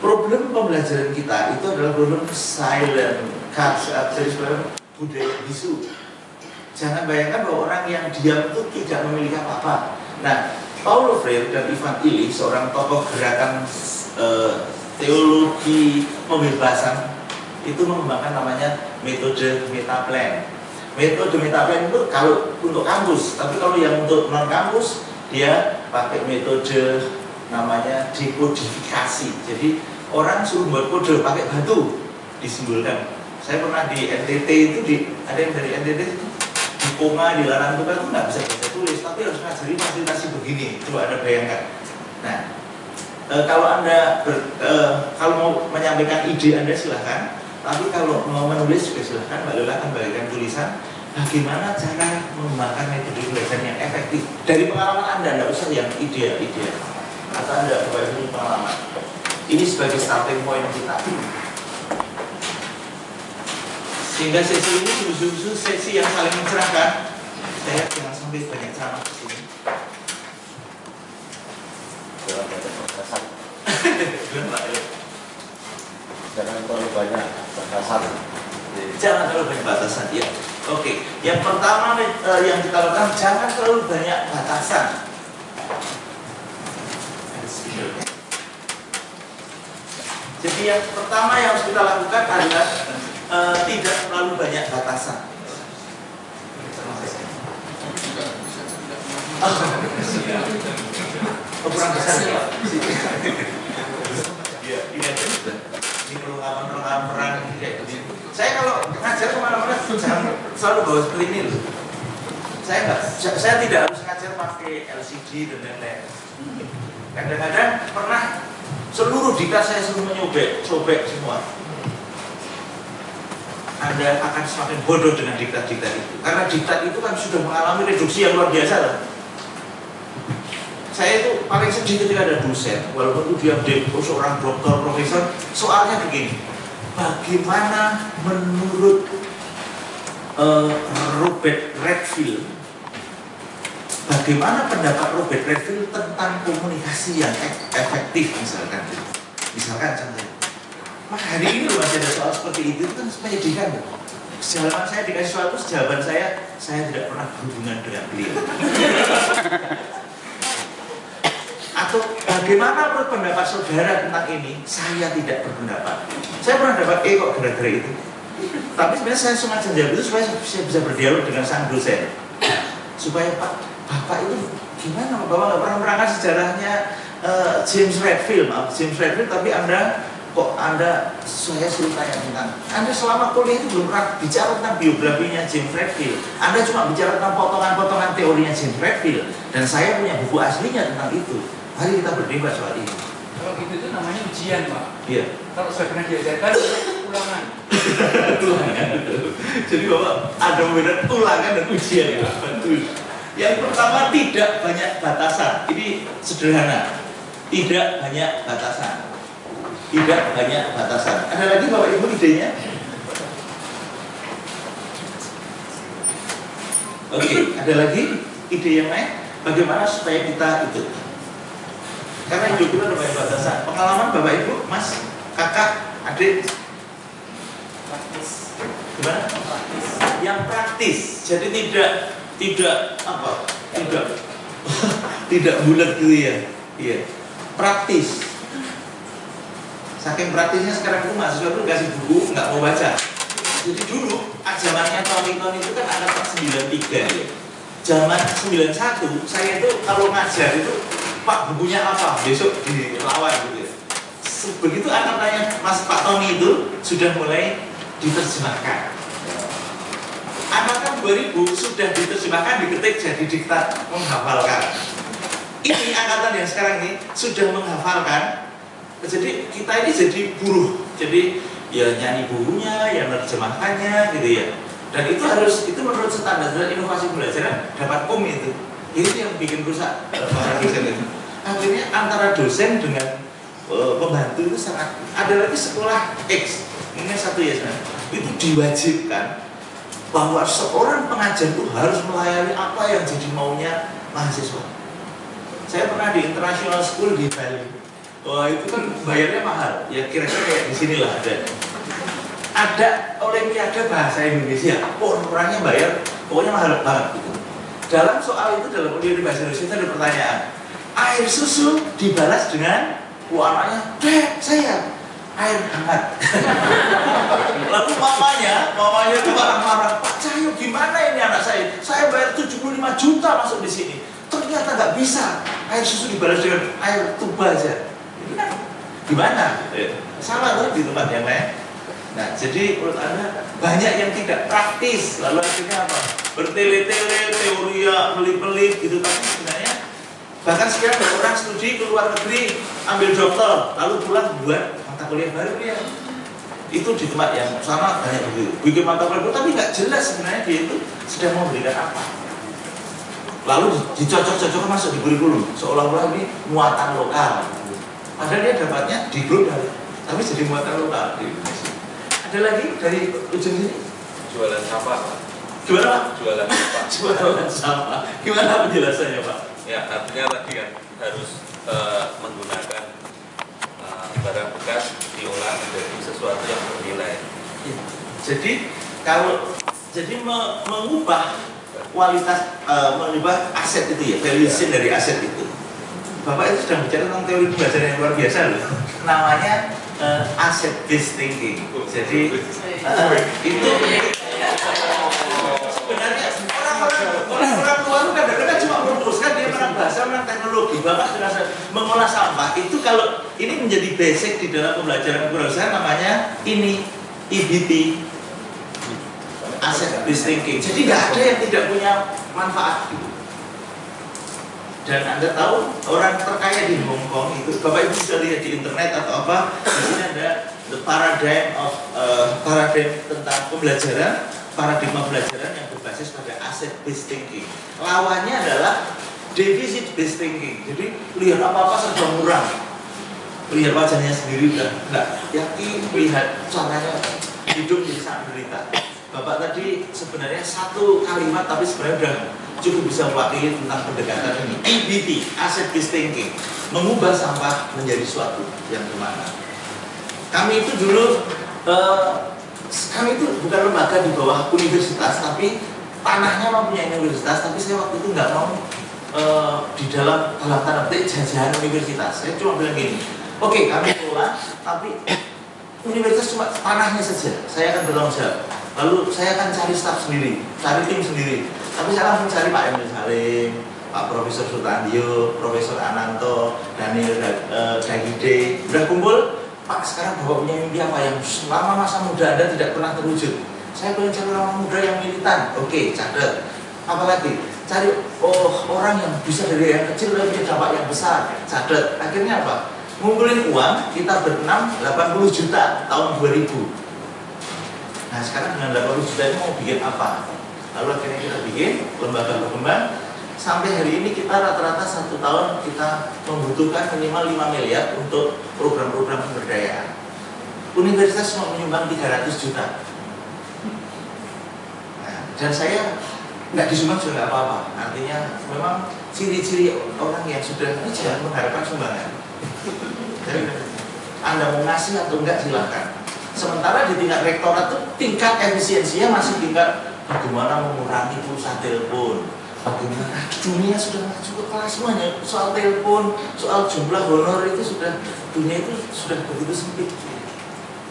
Problem pembelajaran kita itu adalah problem silent culture, budaya bisu. Jangan bayangkan bahwa orang yang diam itu tidak memiliki apa-apa. Nah, Paulo Freire dan Ivan Illich, seorang tokoh gerakan teologi pembebasan, itu mengembangkan namanya metode metaplan. Metode metaplan itu kalau untuk kampus, tapi kalau yang untuk non kampus dia pakai metode namanya dekodifikasi. Jadi orang suruh buat kode pakai batu disimbolkan. Saya pernah di NTT itu ada yang dari NTT itu di Koma, di Larang Tuka itu nggak bisa baca tulis, tapi harus ngajari fasilitasi begini. Coba Anda bayangkan. Nah, kalau Anda kalau mau menyampaikan ide Anda silahkan, tapi kalau mau menulis juga silahkan. Mbak Lola akan bagikan tulisan bagaimana cara mengembangkan metode belajar yang efektif dari pengalaman Anda, nggak usah yang ide-ide atau Anda buat dulu pengalaman. Ini sebagai starting point kita. Sehingga sesi ini sungguh-sungguh sesi yang saling mencerahkan. Saya jangan sampai banyak ceramah di sini. Jangan banyak batasan. Jangan terlalu banyak batasan. Jangan terlalu banyak batasan, ya. Oke, yang pertama yang kita lakukan, jangan terlalu banyak batasan. Jadi yang pertama yang harus kita lakukan adalah tidak terlalu banyak batasan. Kurang besar ya. Iya, ini perlengkapan perang kayak begini. Saya kalau ngajar kemana-mana jangan selalu bawa seperti ini loh. Saya tidak harus ngajar pakai LCD dan lain-lain. Kadang-kadang pernah seluruh diklat saya suruh sobek semua. Anda akan semakin bodoh dengan diktat-diktat itu. Karena diktat itu kan sudah mengalami reduksi yang luar biasa loh. Saya itu paling sedih ketika ada dosen, walaupun itu dia seorang dokter, profesor, soalnya begini. Bagaimana menurut Robert Redfield, bagaimana pendapat Robert Redfield tentang komunikasi yang efektif misalkan contohnya. Maka hari ini loh masih ada soal seperti itu kan menyedihkan loh. Jawaban saya dikasih soal itu, jawaban saya tidak pernah berhubungan dengan beliau. Atau bagaimana menurut pendapat saudara tentang ini? Saya tidak berpendapat. Saya pernah dapat kok gara-gara itu. Tapi sebenarnya saya sengaja jawab itu supaya saya bisa berdialog dengan sang dosen. Supaya Bapak itu gimana? Bapak nggak pernah merangkai sejarahnya James Redfield, tapi saya suruh tanya tentang Anda selama kuliah itu belum pernah bicara tentang biografinya James Redfield. Anda cuma bicara tentang potongan-potongan teorinya James Redfield. Dan saya punya buku aslinya tentang itu. Mari kita berdebat soal ini. Kalau gitu itu namanya ujian, Pak. Iya. Kalau saya pernah diajarkan ulangan. Ulangan. Jadi Bapak ada membedakan ulangan dan ujian ya. Betul. Yang pertama, tidak banyak batasan. Ini sederhana. Tidak banyak batasan. Tidak banyak batasan. Ada lagi Bapak Ibu idenya? Oke, ada lagi ide yang lain? Bagaimana supaya kita itu? Karena hidup kita ada banyak batasan. Pengalaman Bapak Ibu, Mas, Kakak, adik, Praktis. gimana? Praktis. Yang praktis. Jadi tidak tidak bulat gitu ya. Iya. Praktis. Saking praktisnya sekarang itu mahasiswa itu kasih buku nggak mau baca. Jadi dulu zamannya Tony itu kan angkatan 93 ya. Zaman 91 saya itu kalau ngajar itu Pak bukunya apa? Besok dilawan gitu ya. Begitu angkatannya Mas Pak Tony itu sudah mulai diterjemahkan. Angkatan 2000 sudah diterjemahkan, diketik jadi diktat menghafalkan. Ini angkatan yang sekarang ini sudah menghafalkan. Jadi kita ini jadi buruh. Jadi ya nyanyi bukunya, ya menerjemahkannya gitu ya. Dan itu menurut standar inovasi pembelajaran dapat itu. Itu yang bikin rusak para dosen itu. Akhirnya antara dosen dengan pembantu itu sangat. Ada lagi sekolah X, ini satu ya sebenarnya. Itu diwajibkan bahwa seorang pengajar itu harus melayani apa yang jadi maunya mahasiswa. Saya pernah di international school di Bali. Wah itu kan bayarnya mahal. Ya kira-kira kayak di sinilah ada olimpiade bahasa Indonesia. Orangnya bayar pokoknya mahal banget gitu. Dalam soal itu, dalam ujian bahasa Indonesia itu ada pertanyaan, air susu dibalas dengan anaknya, Dek, saya air hangat. Lalu mamanya itu marah-marah, Pak Cahyo gimana ini anak saya bayar 75 juta masuk di sini, ternyata nggak bisa, air susu dibalas dengan air tuba aja. Gimana? Sama tuh di tempat yang lain. Nah, jadi menurut Anda banyak yang tidak praktis, lalu akhirnya apa? Bertele-tele, teori ya, pelit-pelit gitu, tapi sebenarnya bahkan sekarang ada orang studi ke luar negeri, ambil dokter, lalu pulang buat mata kuliah baru ya. Itu di tempat yang sama banyak begitu. Bikin mata kuliah baru, tapi nggak jelas sebenarnya dia itu sedang memberikan apa. Lalu dicocok-cocokkan masuk di kurikulum, seolah-olah ini muatan lokal. Padahal dia dapatnya di global, tapi jadi muatan lokal di Indonesia. Ada lagi dari ujung sini? Jualan sampah, Pak. Gimana, Pak? Jualan sampah. Jualan sampah. Gimana penjelasannya, Pak? Ya, artinya tadi kan harus menggunakan barang bekas diolah menjadi sesuatu yang bernilai. Ya. Jadi kalau mengubah kualitas, mengubah aset itu ya, valuation dari aset itu. Bapak itu sedang bicara tentang teori pembelajaran yang luar biasa loh. Namanya asset based thinking. Jadi itu sebenarnya orang luar kadang-kadang cuma merumuskan, dia menang bahasa, menang teknologi. Bapak sudah mengolah sampah itu, kalau ini menjadi basic di dalam pembelajaran kewirausahaan, namanya ini EBT, asset based thinking. Jadi nggak ada yang tidak punya manfaat gitu. Dan Anda tahu orang terkaya di Hong Kong itu, Bapak Ibu sudah lihat di internet atau apa, di sini ada the paradigm of paradigm tentang pembelajaran, paradigma pembelajaran yang berbasis pada asset based thinking. Lawannya adalah deficit based thinking. Jadi lihat apa-apa serba murah, lihat wajahnya sendiri udah nggak yakin, lihat caranya hidup jadi sangat menderita. Bapak tadi sebenarnya satu kalimat tapi sebenarnya udah cukup bisa mewakili tentang pendekatan ini. EBT, asset based thinking, mengubah sampah menjadi suatu yang bermakna. Kami itu dulu, kami itu bukan lembaga di bawah universitas, tapi tanahnya mempunyai universitas, tapi saya waktu itu nggak mau di dalam tanda petik jajahan universitas. Saya cuma bilang gini, oke, kami kelola, tapi universitas cuma tanahnya saja. Saya akan bertanggung jawab. Lalu saya akan cari staf sendiri, cari tim sendiri. Tapi saya langsung cari Pak Emil Salim, Pak Profesor Sutandio, Profesor Ananto, Daniel Dagide. Udah kumpul, Pak sekarang Bapak punya mimpi apa yang selama masa muda Anda tidak pernah terwujud? Saya pengen cari orang muda yang militan. Oke, catat. Apalagi? Cari orang yang bisa dari yang kecil dan punya dampak yang besar. Catat. Akhirnya apa? Ngumpulin uang, kita berenam 80 juta tahun 2000. Nah sekarang dengan 80 juta ini mau bikin apa? Lalu akhirnya kita bikin lembaga berkembang. Sampai hari ini kita rata-rata 1 tahun kita membutuhkan minimal 5 miliar untuk program-program pemberdayaan. Universitas cuma menyumbang 300 juta. Nah, dan saya nggak disumbang juga nggak apa-apa. Artinya memang ciri-ciri orang yang sudah ini jangan mengharapkan sumbangan. Jadi, Anda mau ngasih atau enggak silakan. Sementara di tingkat rektorat itu tingkat efisiensinya masih tingkat bagaimana mengurangi pulsa telepon, bagaimana dunia sudah masuk ke kelas semuanya, soal telepon, soal jumlah honor itu sudah, dunia itu sudah begitu sempit.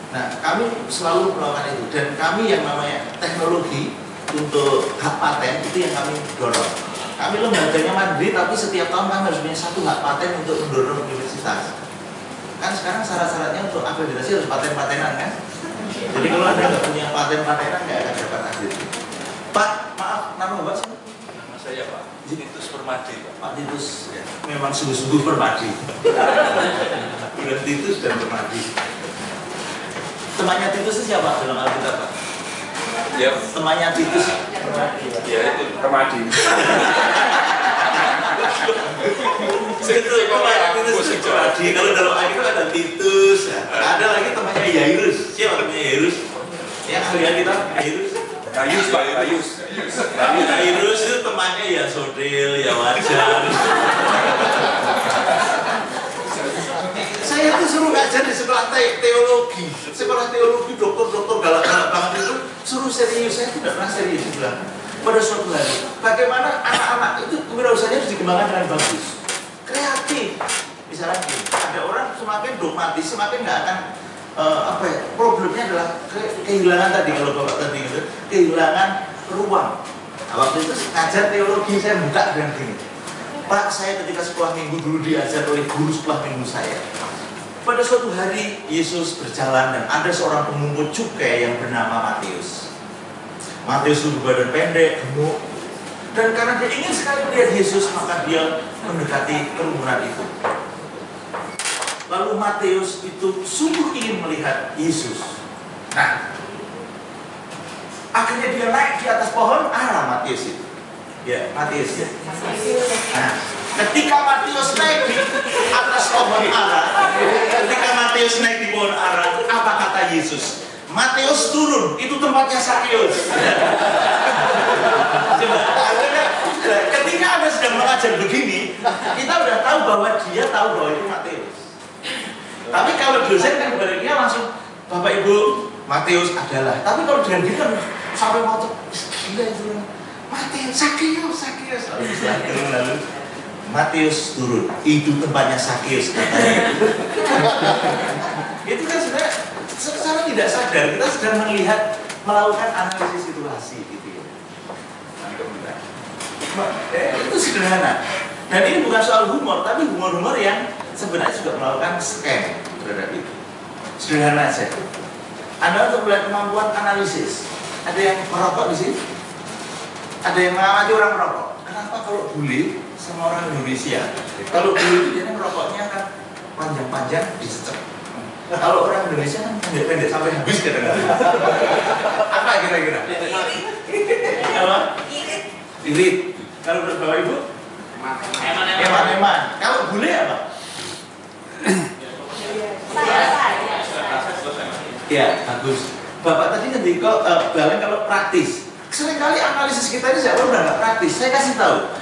Nah kami selalu melakukan itu, dan kami yang namanya teknologi untuk hak paten itu yang kami dorong. Kami lembaganya mandiri, tapi setiap tahun kami harus punya 1 hak paten untuk mendorong universitas. Kan sekarang syarat-syaratnya untuk akreditasi harus paten-patenan kan? Jadi kalau Anda nggak punya paten-patenan nggak akan dapat akreditasi. Pak, maaf, nama Bapak siapa? Nama saya Pak Titus Permadi, Pak. Pak Titus, ya. Memang sungguh-sungguh Permadi. Bukan Titus dan Permadi. Temannya Titus itu siapa dalam Alkitab, Pak? Ya, temannya Titus. ya itu Permadi. Kalau dalam Alkitab ada Titus, ya. Ada lagi temannya Yairus. Siapa temannya Yairus? Ya ahli kita Yairus. Gayus, Pak, Gayus. Yairus itu temannya ya Sodil, ya Wajar. Saya tuh suruh ngajar di sekolah teologi, dokter galak-galak banget itu suruh serius. Saya tidak pernah serius bilang. pada suatu hari bagaimana anak-anak itu kewirausahaannya harus dikembangkan dengan bagus, kreatif. Misalnya ada orang semakin dogmatis, semakin nggak akan problemnya adalah kehilangan tadi, kalau Bapak tadi gitu, kehilangan ruang. Nah, waktu itu ngajar teologi saya buka dengan gini, Pak, saya ketika sekolah minggu dulu diajar oleh guru sekolah minggu saya. Pada suatu hari Yesus berjalan dan ada seorang pemungut cukai yang bernama Matius. Matius itu badan pendek, gemuk, dan karena dia ingin sekali melihat Yesus, maka dia mendekati kerumunan itu. Lalu Matius itu sungguh ingin melihat Yesus. Nah, akhirnya dia naik di atas pohon ara Matius itu. Ya, Matius. Nah, ketika Matius naik di atas pohon ara, ketika Matius naik di pohon ara, apa kata Yesus? Matius turun, itu tempatnya Sakeus. Coba, ketika Anda sedang mengajar begini, kita udah tahu bahwa dia tahu bahwa itu Matius. Tapi kalau dosen kan baliknya langsung, Bapak Ibu, Matius adalah. Tapi kalau dengan kita sampai motor, gila itu Matius, Sakeus. Lalu Matius turun, itu tempatnya Sakeus katanya. Itu kan sebenarnya secara tidak sadar kita sedang melihat, melakukan analisis situasi gitu ya. Itu sederhana. Dan ini bukan soal humor, tapi humor-humor yang sebenarnya juga melakukan scan terhadap itu. Sederhana saja. Anda untuk melihat kemampuan analisis. Ada yang merokok di sini? Ada yang mengamati orang merokok. Kenapa kalau bule sama orang Indonesia, kalau bule itu dia merokoknya kan panjang-panjang dicecek. Kalau orang Indonesia kan pendek-pendek sampai habis kadang-kadang. Apa kira-kira? Apa? Irit. Kalau menurut Bapak Ibu? Eman-eman. Kalau bule apa? Ya, bagus. Bapak tadi nanti kok bilang kalau praktis. Seringkali analisis kita ini saya udah nggak praktis. Saya kasih tahu.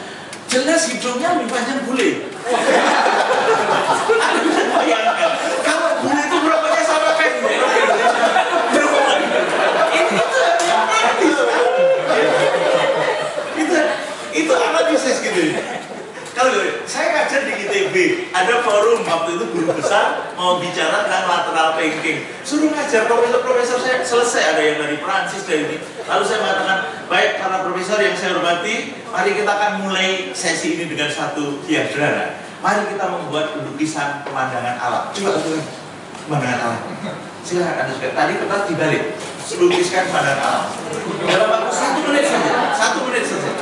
Jelas hidungnya lebih panjang bule. Anda bisa bayangkan. Kalau bule itu merokoknya sama pendek. Itu analisis gitu. Kalau saya ngajar di ITB, ada forum waktu itu guru besar mau bicara tentang lateral thinking. Suruh ngajar profesor saya selesai, ada yang dari Prancis dari ini. Lalu saya mengatakan, baik para profesor yang saya hormati, mari kita akan mulai sesi ini dengan satu yang sederhana. Mari kita membuat lukisan pemandangan alam. Coba pemandangan alam. Silakan Anda juga. Tadi kita dibalik, lukiskan pemandangan alam. Dalam waktu 1 menit saja. 1 menit saja.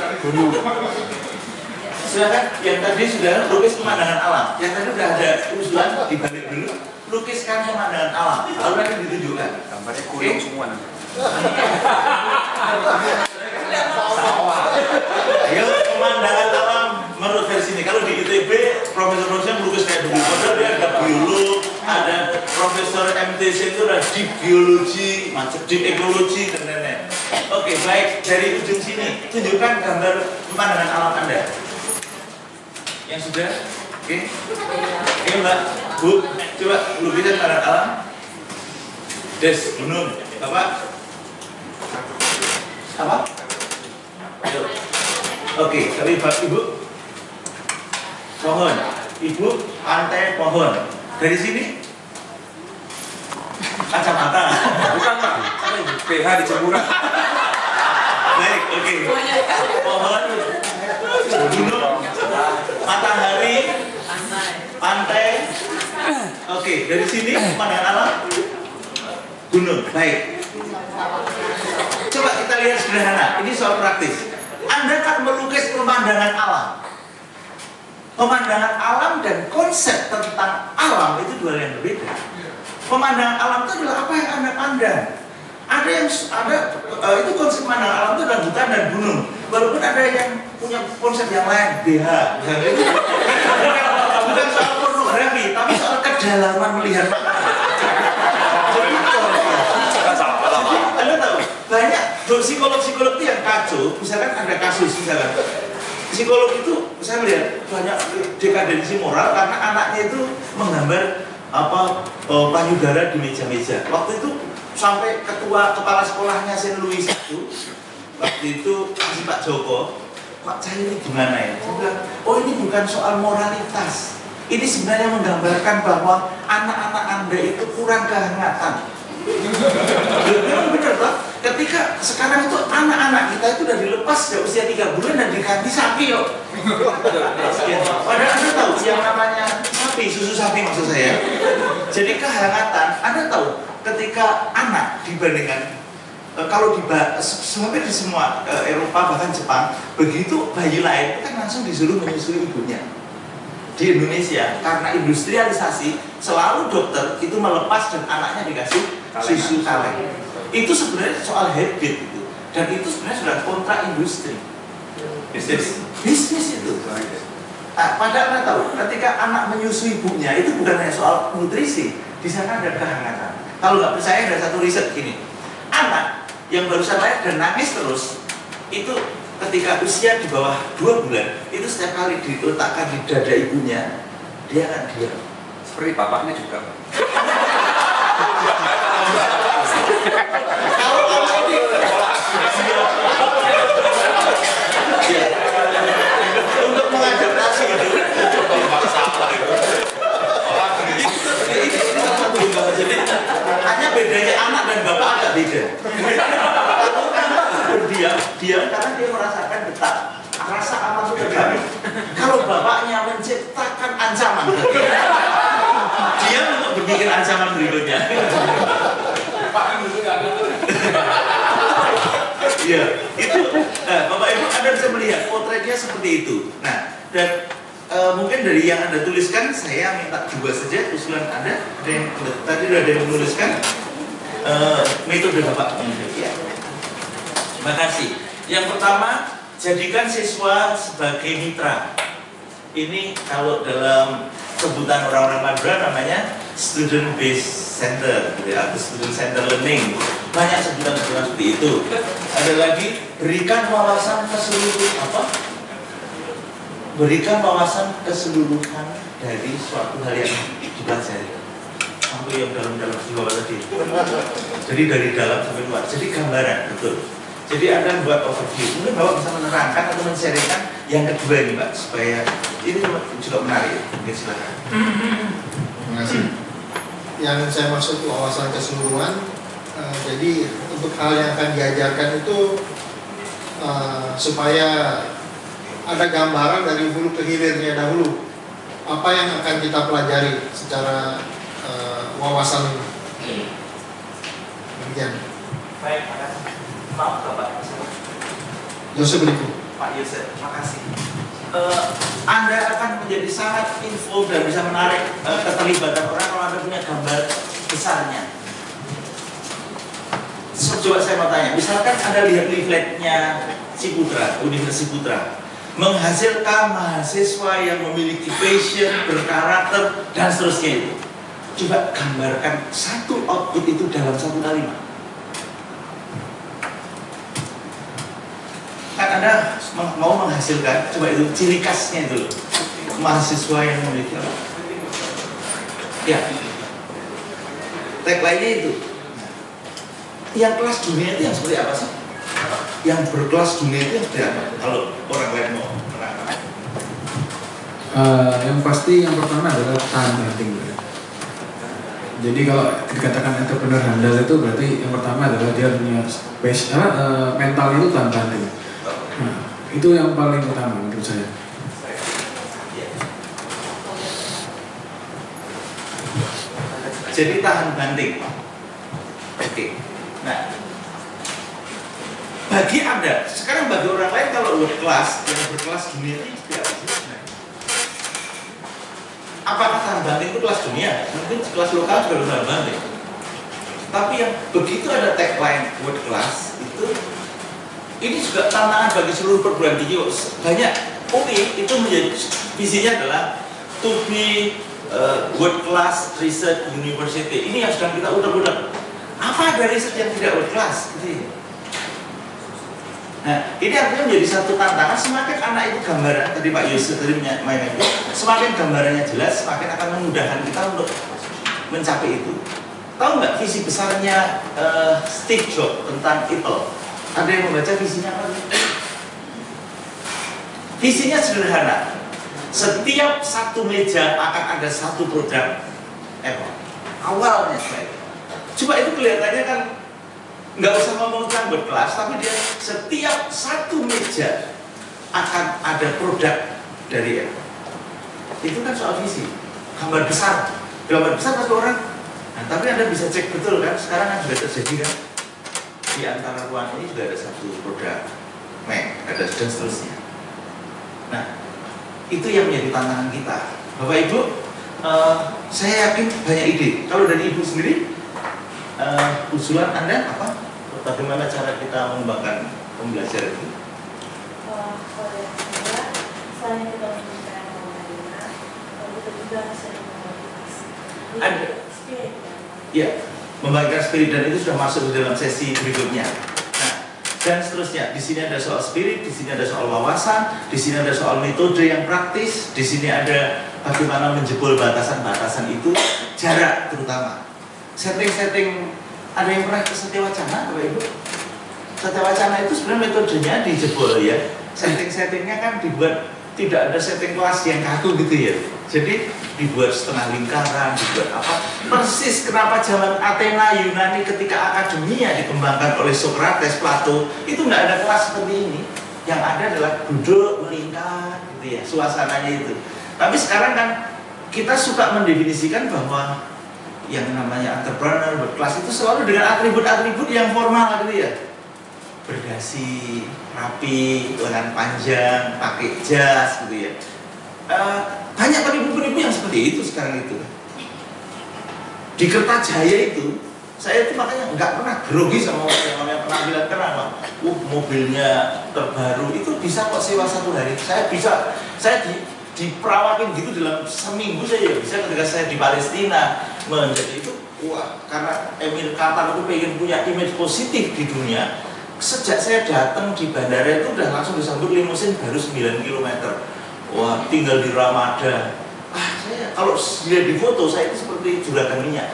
Silakan, yang tadi sudah lukis pemandangan alam. Yang tadi sudah ada usulan dibalik dulu, lukiskan pemandangan alam. Lalu nanti ditunjukkan. Gambarnya kuning semua. Ayo, pemandangan alam menurut versi ini. Kalau di ITB, profesor-profesor melukis kayak begini. Padahal dia ada biolog, ada profesor MTC itu ada di biologi, di ekologi dan lain-lain. Oke, baik, dari ujung sini tunjukkan gambar pemandangan alam Anda. Yang sudah? Oke. Oke Mbak, Bu, coba lukisan pemandangan alam. Des, gunung, Bapak. Apa? Ayo. Oke, tapi Bapak Ibu, pohon. Ibu, pantai, pohon. Dari sini kacamata. Bukan Pak, PH di Jemuran. Baik, oke. Pohon, gunung, matahari, pantai. Oke, dari sini pemandangan alam, gunung. Baik. Coba kita lihat sederhana. Ini soal praktis. Anda kan melukis pemandangan alam. Pemandangan alam dan konsep tentang alam itu dua yang berbeda. Pemandangan alam itu adalah apa yang Anda pandang. Ada yang itu konsep pemandangan alam itu adalah hutan dan gunung. Walaupun ada yang punya konsep yang lain, BH, misalnya itu bukan soal pornografi, tapi soal kedalaman melihat. Jadi Anda tahu banyak psikolog-psikolog itu yang kacau. Misalkan ada kasus misalkan. Psikolog itu saya melihat banyak dekadensi moral karena anaknya itu menggambar payudara di meja-meja. Waktu itu sampai kepala sekolahnya Saint Louis itu waktu itu si Pak Joko, Pak Cahyo ini gimana ya? Saya bilang, oh ini bukan soal moralitas. Ini sebenarnya menggambarkan bahwa anak-anak Anda itu kurang kehangatan. Memang benar toh? Ketika sekarang itu anak-anak kita itu udah dilepas ya usia 3 bulan dan diganti sapi yuk. Padahal Anda tahu yang namanya sapi, susu sapi maksud saya. Jadi kehangatan, Anda tahu ketika anak dibandingkan kalau sampai di semua Eropa bahkan Jepang, begitu bayi lahir itu kan langsung disuruh menyusui ibunya. Di Indonesia karena industrialisasi selalu dokter itu melepas dan anaknya dikasih susu kaleng. Itu sebenarnya soal habit itu, dan itu sebenarnya sudah kontra industri. Bisnis itu. Padahal Anda tahu ketika anak menyusui ibunya itu bukan hanya soal nutrisi, di sana ada kehangatan. Kalau nggak percaya ada satu riset gini, anak yang barusan lahir dan nangis terus itu ketika usia di bawah 2 bulan itu setiap kali diletakkan di dada ibunya dia akan diam. Seperti bapaknya juga, Pak. Kalau ini ya, untuk mengadaptasi itu jadi hanya bedanya anak dan bapak agak beda. Kalau anak berdiam karena dia merasakan betah, rasa aman itu terganggu. Kalau bapaknya menciptakan ancaman, dia untuk berpikir ancaman berikutnya. Iya, itu. Nah, Bapak Ibu Anda bisa melihat potretnya seperti itu. Nah, dan mungkin dari yang Anda tuliskan, saya minta juga saja usulan Anda. Tadi sudah ada yang menuliskan metode Bapak. Ya. Terima kasih. Yang pertama, jadikan siswa sebagai mitra. Ini kalau dalam sebutan orang-orang Madura namanya student based center, atau student center learning. Banyak sebutan-sebutan seperti itu. Ada lagi, berikan wawasan keseluruhan berikan wawasan keseluruhan dari suatu hal yang dipelajari. Sampai yang dalam-dalam di bawah tadi. Jadi dari dalam sampai luar. Jadi gambaran, betul. Jadi Anda buat overview. Mungkin Bapak bisa menerangkan atau men-sharingkan yang kedua ini, Pak, supaya ini juga menarik. Mungkin silakan. Terima kasih. Yang saya maksud wawasan keseluruhan, jadi untuk hal yang akan diajarkan itu supaya ada gambaran dari hulu ke hilirnya dahulu. Apa yang akan kita pelajari secara wawasan demikian. Baik, makasih. Maaf Bapak. Yosef berikut. Pak Yosef, makasih. Anda akan menjadi sangat info dan bisa menarik keterlibatan orang kalau Anda punya gambar besarnya. Coba saya mau tanya, misalkan Anda lihat leafletnya Ciputra, Universitas Ciputra, menghasilkan mahasiswa yang memiliki passion, berkarakter, dan seterusnya itu. Coba gambarkan satu output itu dalam satu kalimat. Kan Anda mau menghasilkan, coba itu ciri khasnya itu, mahasiswa yang memiliki apa? Ya, tagline-nya itu. Yang kelas dunia itu yang seperti apa sih? Yang berkelas dunia itu yang seperti apa? Kalau orang lain mau menerangkan. Yang pasti yang pertama adalah tahan banting. Jadi kalau dikatakan entrepreneur handal itu berarti yang pertama adalah dia punya mentalnya itu tahan banting. Nah, itu yang paling utama menurut saya. Jadi tahan banting. Oke. Nah, bagi Anda, sekarang bagi orang lain kalau world class, yang berkelas dunia ini seperti apa sih? Apakah tahan banting itu kelas dunia? Mungkin kelas lokal juga tahan banting. Tapi yang begitu ada tagline world class itu, ini juga tantangan bagi seluruh perguruan tinggi. Banyak UI itu menjadi visinya adalah to be world class research university. Ini yang sedang kita udah. Apa ada riset yang tidak world class? Nah, ini artinya menjadi satu tantangan. Semakin anak itu gambaran, tadi Pak Yusuf tadi mainnya, semakin gambarannya jelas, semakin akan memudahkan kita untuk mencapai itu. Tahu nggak visi besarnya Steve Jobs tentang Apple? Ada yang membaca visinya apa? Visinya sederhana. Setiap satu meja akan ada satu produk Apple. Awalnya saya. Coba itu kelihatannya kan nggak usah ngomong tentang berkelas, tapi dia setiap satu meja akan ada produk dari Apple. Itu kan soal visi. Gambar besar pasti orang. Nah, tapi Anda bisa cek betul kan, sekarang kan sudah terjadi kan, di antara ruang ini juga ada satu produk Mac, ada dan seterusnya. Nah, itu yang menjadi tantangan kita. Bapak Ibu, saya yakin banyak ide. Kalau dari Ibu sendiri, usulan Anda apa? Bagaimana cara kita mengembangkan pembelajaran itu? Kalau yang kedua, selain kita memberikan pemahaman, kita juga sering memotivasi. Ada. Spirit. Ya, membagikan spirit, dan itu sudah masuk di dalam sesi berikutnya. Nah, dan seterusnya. Di sini ada soal spirit, di sini ada soal wawasan, di sini ada soal metode yang praktis, di sini ada bagaimana menjebol batasan-batasan itu, jarak terutama. Setting-setting, ada yang pernah ke Satya Wacana, Bapak Ibu? Satya Wacana itu sebenarnya metodenya dijebol ya. Setting-settingnya kan dibuat, tidak ada setting kelas yang kaku gitu ya. Jadi dibuat setengah lingkaran, dibuat apa? Persis kenapa zaman Athena Yunani ketika akademia dikembangkan oleh Socrates, Plato, itu nggak ada kelas seperti ini. Yang ada adalah duduk melingkar gitu ya, suasananya itu. Tapi sekarang kan kita suka mendefinisikan bahwa yang namanya entrepreneur berkelas itu selalu dengan atribut-atribut yang formal gitu ya. Berdasi, rapi, lengan panjang, pakai jas gitu ya. Banyak penipu-penipu yang seperti itu sekarang itu. Di Kertajaya itu, saya itu makanya nggak pernah grogi sama orang yang namanya penampilan keren. Mobilnya terbaru itu bisa kok sewa 1 hari. Saya diperawakin gitu dalam seminggu saya bisa ketika saya di Palestina menjadi itu. Wah, karena Emil Qatar itu pengen punya image positif di dunia. Sejak saya datang di bandara itu udah langsung disambut limusin baru 9 km. Wah, tinggal di Ramada. Saya kalau lihat di foto saya itu seperti juragan minyak.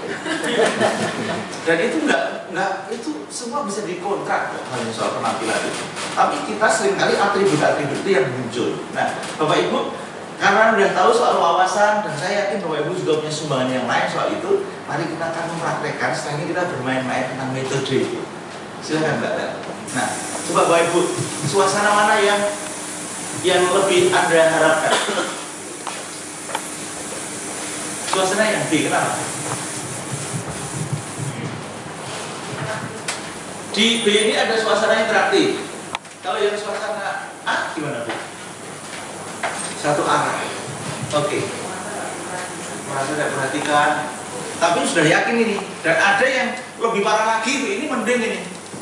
Dan itu enggak itu semua bisa dikontrak kok, hanya soal penampilan itu. Tapi kita seringkali atribut-atribut itu yang muncul. Nah, Bapak Ibu, karena udah tahu soal wawasan, dan saya yakin Bapak Ibu juga punya sumbangan yang lain soal itu, mari kita akan mempraktekkan. Setelah ini kita bermain-main tentang metode itu. Silakan Mbak. Nah, coba Bapak Ibu, suasana mana yang lebih Anda harapkan? Suasana yang B, kenapa? Di B ini ada suasana interaktif. Kalau yang suasana A gimana Bu? Satu arah. Oke. Merasa tidak perhatikan, tapi sudah yakin ini. Dan ada yang lebih parah lagi, ini mending ini.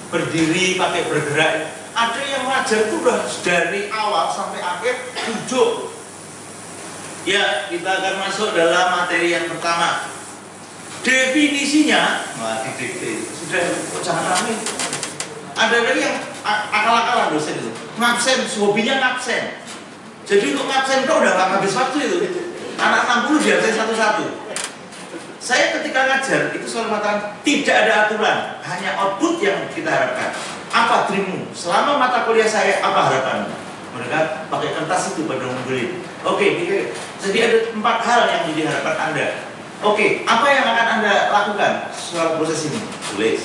Berdiri, pakai bergerak. Ada yang ngajar itu udah dari awal sampai akhir duduk. Ya, kita akan masuk dalam materi yang pertama. Definisinya, sudah jangan ramai. Ada lagi yang akal-akalan dosen itu, ngabsen, hobinya ngabsen. Jadi untuk ngabsen itu udah gak habis waktu itu. Anak 60 diabsen satu-satu. Saya ketika ngajar itu selalu mengatakan tidak ada aturan, hanya output yang kita harapkan. Apa dreammu? Selama mata kuliah saya, apa harapanmu? Mereka pakai kertas itu pada ngumpulin. Oke, jadi ada 4 hal yang menjadi harapan Anda. Oke, apa yang akan Anda lakukan selama proses ini? Tulis.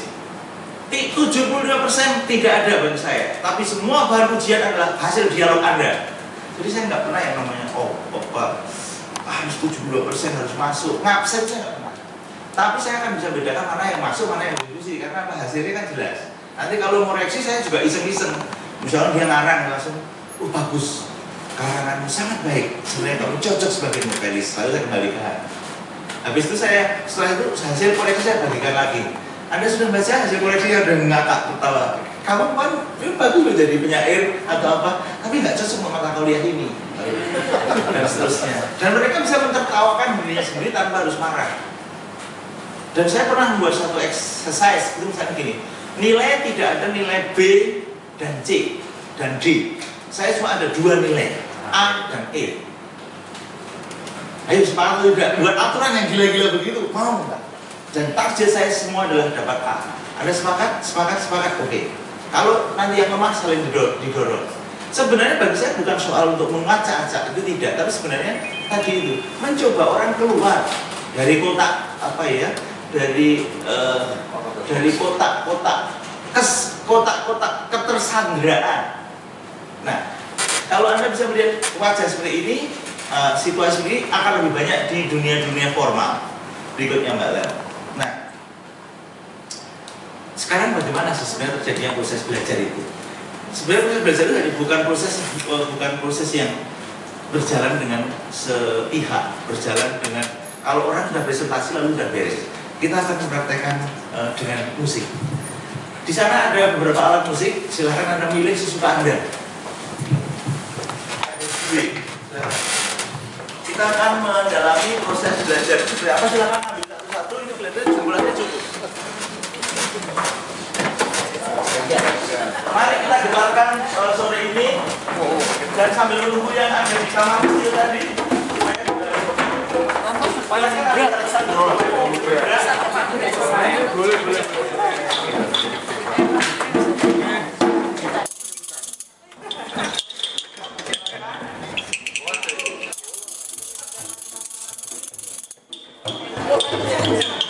72% tidak ada bagi saya, tapi semua bahan ujian adalah hasil dialog Anda. Jadi saya nggak pernah yang namanya harus 72% harus masuk. Ngabsen saya nggak pernah. Tapi saya akan bisa bedakan mana yang masuk, mana yang diskusi, karena hasilnya kan jelas. Nanti kalau mau reaksi saya juga iseng-iseng. Misalnya dia ngarang langsung, bagus, karanganmu sangat baik, sebenarnya kamu cocok sebagai novelis. Lalu saya kembalikan. Habis itu setelah itu hasil koreksi saya bagikan lagi. Anda sudah baca hasil koreksi yang udah ngakak tertawa. Kamu kan bagus loh jadi penyair atau apa, tapi nggak cocok sama mata kuliah ini. Dan seterusnya. Dan mereka bisa mentertawakan dirinya sendiri tanpa harus marah. Dan saya pernah membuat satu exercise itu misalnya gini. Nilai tidak ada nilai B dan C dan D. Saya cuma ada 2 nilai, A dan E. Ayo sepakat juga buat aturan yang gila-gila begitu, mau nggak? Dan target saya semua adalah dapat A. Anda sepakat? Sepakat? Oke. Kalau nanti yang lemah saling didorong. Sebenarnya bagi saya bukan soal untuk mengacak-acak, itu tidak, tapi sebenarnya tadi itu mencoba orang keluar dari kotak apa ya, dari kotak-kotak ketersandraan. Nah, kalau Anda bisa melihat wajah seperti ini, situasi ini akan lebih banyak di dunia formal. Berikutnya Mbak Lela. Nah, sekarang bagaimana sih sebenarnya terjadinya proses belajar itu? Sebenarnya proses belajar itu bukan proses yang berjalan dengan sepihak, berjalan dengan kalau orang sudah presentasi lalu sudah beres. Kita akan mempraktekkan dengan musik. Di sana ada beberapa alat musik, silahkan Anda milih sesuka Anda. Kita akan mendalami proses belajar seperti apa, silahkan ambil satu-satu, ini kelihatannya jumlahnya cukup. Mari kita dengarkan sore ini dan sambil menunggu yang ada di kamar kecil tadi. Boleh.